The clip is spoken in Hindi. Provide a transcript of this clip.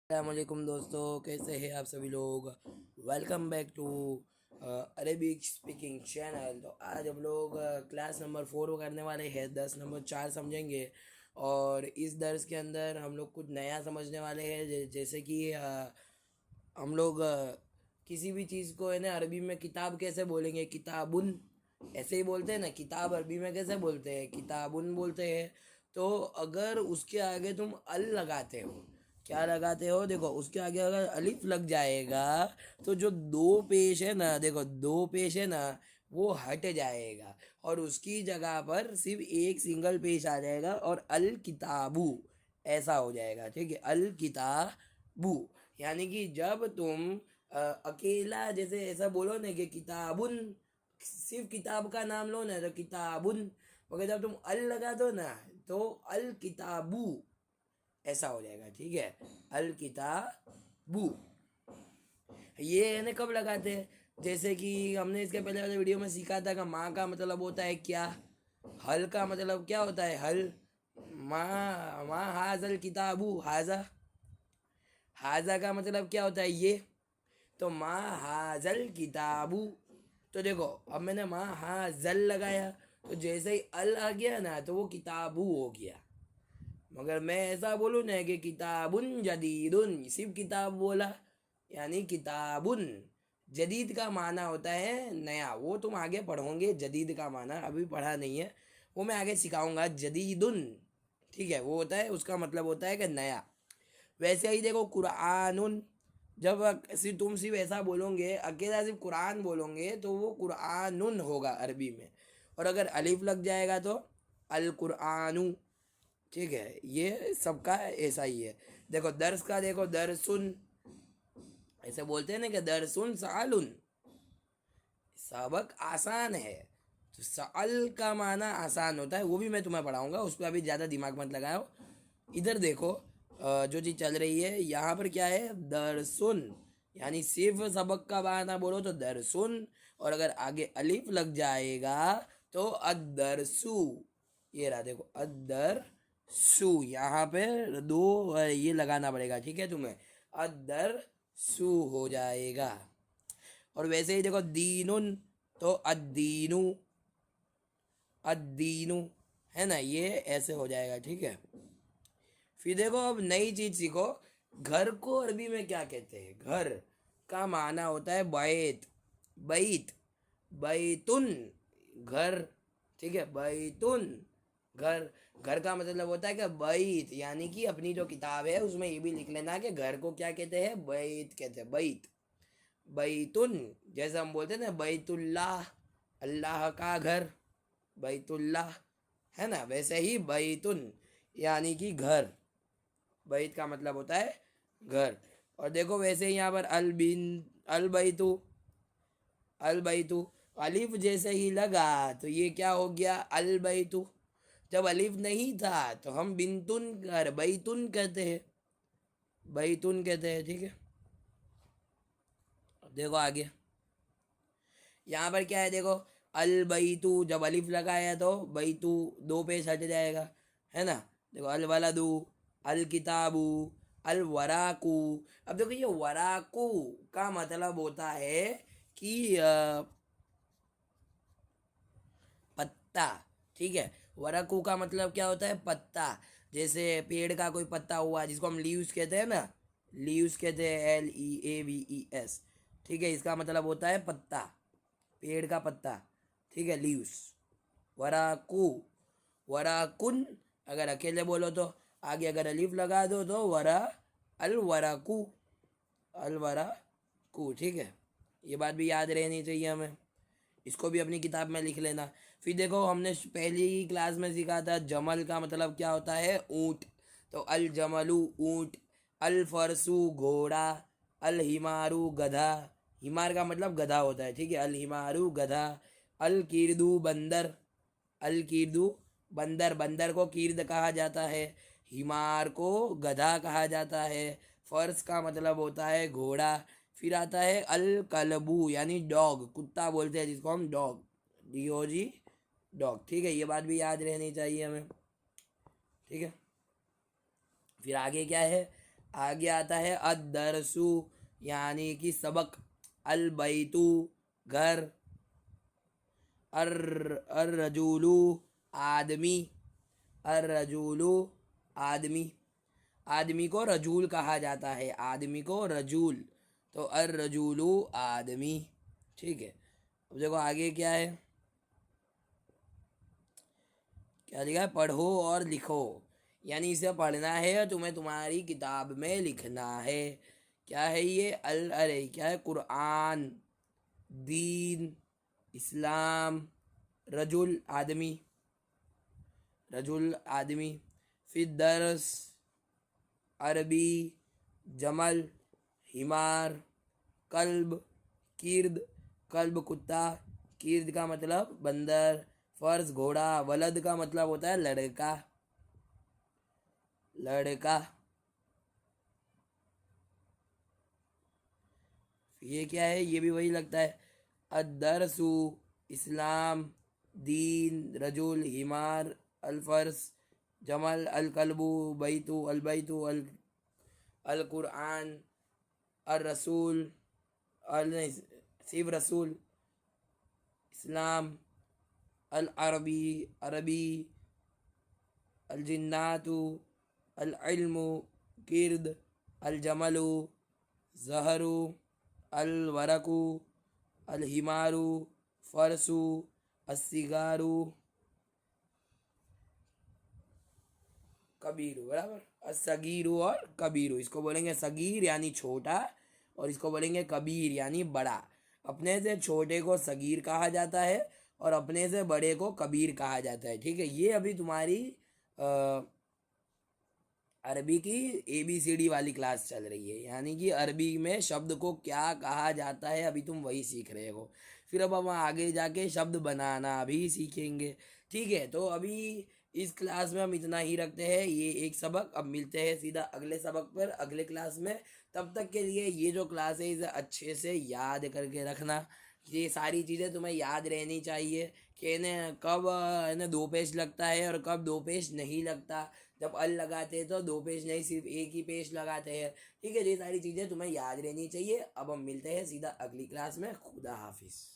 अस्सलामुअलैकुम दोस्तों, कैसे हैं आप सभी लोग। Welcome back to Arabic speaking channel. तो आज हम लोग क्लास नंबर 4 करने वाले हैं। 10 नंबर 4 समझेंगे और इस दर्स के अंदर हम लोग कुछ नया समझने वाले हैं। जैसे कि हम लोग किसी भी चीज़ को है ना अरबी में किताब कैसे बोलेंगे, किताबुन ऐसे ही बोलते हैं ना। किताब अरबी में कैसे बोलते हैं, किताबुन बोलते हैं। तो अगर उसके आगे तुम अल लगाते हो, क्या लगाते हो, देखो उसके आगे अगर अलिफ लग जाएगा तो जो दो पेश है ना, देखो दो पेश है ना, वो हट जाएगा और उसकी जगह पर सिर्फ एक सिंगल पेश आ जाएगा और अल किताबू ऐसा हो जाएगा। ठीक है, अल किताबू। यानी कि जब तुम अकेला जैसे ऐसा बोलो ना कि किताबुन, सिर्फ किताब का नाम लो ना तो किताबुन, मगर जब तुम अल लगा दो ना तो अल किताबू ऐसा हो जाएगा। ठीक है, अल किताबू। ये है ना कब लगाते हैं, जैसे कि हमने इसके पहले वाले वीडियो में सीखा था कि माँ का मतलब होता है क्या, हल का मतलब क्या होता है, हल। माँ माँ हाजल किताबू, हाजा, हाजा का मतलब क्या होता है, ये। तो माँ हाजल किताबू। तो देखो अब मैंने माँ हाजल लगाया तो जैसे ही अल आ गया ना तो वो किताबू हो गया। मगर मैं ऐसा बोलूँ ना कि किताबुन जदीदुन, सिर्फ किताब बोला, यानी किताबुन जदीद का माना होता है नया। वो तुम आगे पढ़ोगे, जदीद का माना अभी पढ़ा नहीं है, वो मैं आगे सिखाऊंगा। जदीदुन, ठीक है, वो होता है, उसका मतलब होता है कि नया। वैसे ही देखो कुरानुन, जब सिर्फ तुम सिर्फ ऐसा बोलोगे, अकेला सिर्फ कुरान बोलोगे तो वो कुरानुन होगा अरबी में। और अगर अलिफ लग जाएगा तो अल कुरानु। ठीक है, ये सबका ऐसा ही है। देखो दर्स का, देखो दरसुन ऐसे बोलते हैं ना कि दरसुन सालुन, सबक आसान है। तो साल का माना आसान होता है, वो भी मैं तुम्हें पढ़ाऊंगा, उस पर अभी ज़्यादा दिमाग मत लगाओ। इधर देखो जो चीज़ चल रही है यहाँ पर क्या है, दरसुन, यानी सिर्फ सबक का माना बोलो तो दरसुन, और अगर आगे अलिफ लग जाएगा तो अदरसु। ये रहा देखो अदरसु, यहाँ पे दो ये लगाना पड़ेगा। ठीक है, तुम्हें अदरसु हो जाएगा। और वैसे ही देखो दीनुन, तो अदीनु, अदीनु है ना, ये ऐसे हो जाएगा। ठीक है, फिर देखो अब नई चीज सीखो। घर को अरबी में क्या कहते हैं, घर का माना होता है बैत, बैत, बैतुन, घर। ठीक है, बैतुन, घर। घर का मतलब होता है कि बैत, यानी कि अपनी जो किताब है उसमें ये भी लिख लेना कि घर को क्या कहते हैं, बैत कहते हैं, बैत। बैतुन, जैसे हम बोलते हैं ना बैतुल्लाह, अल्लाह का घर, बैतुल्लाह, है ना, वैसे ही बैतुन यानी कि घर। बैत का मतलब होता है घर। और देखो वैसे ही यहाँ पर अल बिन, अल बैतु, अल बैतु, अलिफ जैसे ही लगा तो ये क्या हो गया, अल बैतु। जब अलिफ नहीं था तो हम बिनतुन कर बैतुन कहते हैं, बैतुन कहते हैं। ठीक है, अब देखो आगे यहाँ पर क्या है, देखो अल बैतु, जब अलिफ लगाया तो बैतु दो पेश हट जाएगा, है ना। देखो अल वलदू, अल किताबू, अल वराकू। अब देखो ये वराकू का मतलब होता है कि पत्ता। ठीक है, वराकू का मतलब क्या होता है, पत्ता। जैसे पेड़ का कोई पत्ता हुआ जिसको हम लीव्स कहते हैं ना, लीव्स कहते हैं, LEAVES। ठीक है, इसका मतलब होता है पत्ता, पेड़ का पत्ता। ठीक है, लीव्स, वराकू। वराकुन अगर अकेले बोलो तो, आगे अगर अलिफ लगा दो तो वरा, अल वराकू, अल वराकू। ठीक है, ये बात भी याद रहनी चाहिए हमें, इसको भी अपनी किताब में लिख लेना। फिर देखो हमने पहली ही क्लास में सीखा था जमल का मतलब क्या होता है, ऊँट। तो अल जमलू ऊँट, अल फरसू घोड़ा, अल हिमारू गधा, हिमार का मतलब गधा होता है। ठीक है, अल हिमारू गधा, अल कीर्दू बंदर, अल कीर्दू बंदर, बंदर को कीर्द कहा जाता है, हिमार को गधा कहा जाता है, फर्स का मतलब होता है घोड़ा। फिर आता है अल कलबू, यानी डॉग, कुत्ता बोलते हैं जिसको हम डॉग, DOG, डॉग। ठीक है, ये बात भी याद रहनी चाहिए हमें। ठीक है, फिर आगे क्या है, आगे आता है अदरसु यानी कि सबक, अल बैतु घर, अर अर्रजुलु आदमी, अर्रजुलु आदमी, आदमी को रजूल कहा जाता है, आदमी को रजूल, तो अर्रजुलु आदमी। ठीक है, अब देखो आगे क्या है, क्या लिखा है, पढ़ो और लिखो, यानी इसे पढ़ना है और तुम्हें तुम्हारी किताब में लिखना है। क्या है ये, अल अरे क्या है, कुरान, दीन, इस्लाम, रजुल आदमी, रजुल आदमी, फिर दर्स अरबी, जमल हिमार, कल्ब किर्द, कल्ब कुत्ता, किर्द का मतलब बंदर, फर्ज घोड़ा, वलद का मतलब होता है लड़का, लड़का। ये क्या है, ये भी वही लगता है, अदरसु इस्लाम, दीन, रजुल, हिमार, अल्फर्स, जमल, अल कल्बू, बैतु, अल बैतु, अल कुरान, अल रसूल, अल नहीं, सिर्फ रसूल, इस्लाम, अल अरबी अरबी, अल जिन्नातु, अल इल्मु किर्द, अल जमलु जहरू, अल वरकु, अल हिमारू फरसु, अस्सिगारू कबीरू, बराबर, असगीरू और कबीरू, इसको बोलेंगे सगीर यानी छोटा और इसको बोलेंगे कबीर यानी बड़ा। अपने से छोटे को सगीर कहा जाता है और अपने से बड़े को कबीर कहा जाता है। ठीक है, ये अभी तुम्हारी अरबी की ABCD वाली क्लास चल रही है, यानी कि अरबी में शब्द को क्या कहा जाता है अभी तुम वही सीख रहे हो। फिर अब हम आगे जाके शब्द बनाना भी सीखेंगे। ठीक है, तो अभी इस क्लास में हम इतना ही रखते हैं, ये एक सबक। अब मिलते हैं सीधा अगले सबक पर अगले क्लास में। तब तक के लिए ये जो क्लास है इसे अच्छे से याद करके रखना। ये सारी चीज़ें तुम्हें याद रहनी चाहिए कि इन्हें कब इन्हें दो पेज लगता है और कब दो पेज नहीं लगता। जब अल लगाते हैं तो दो पेज नहीं, सिर्फ एक ही पेज लगाते हैं। ठीक है, ये सारी चीज़ें तुम्हें याद रहनी चाहिए। अब हम मिलते हैं सीधा अगली क्लास में। खुदा हाफिज़।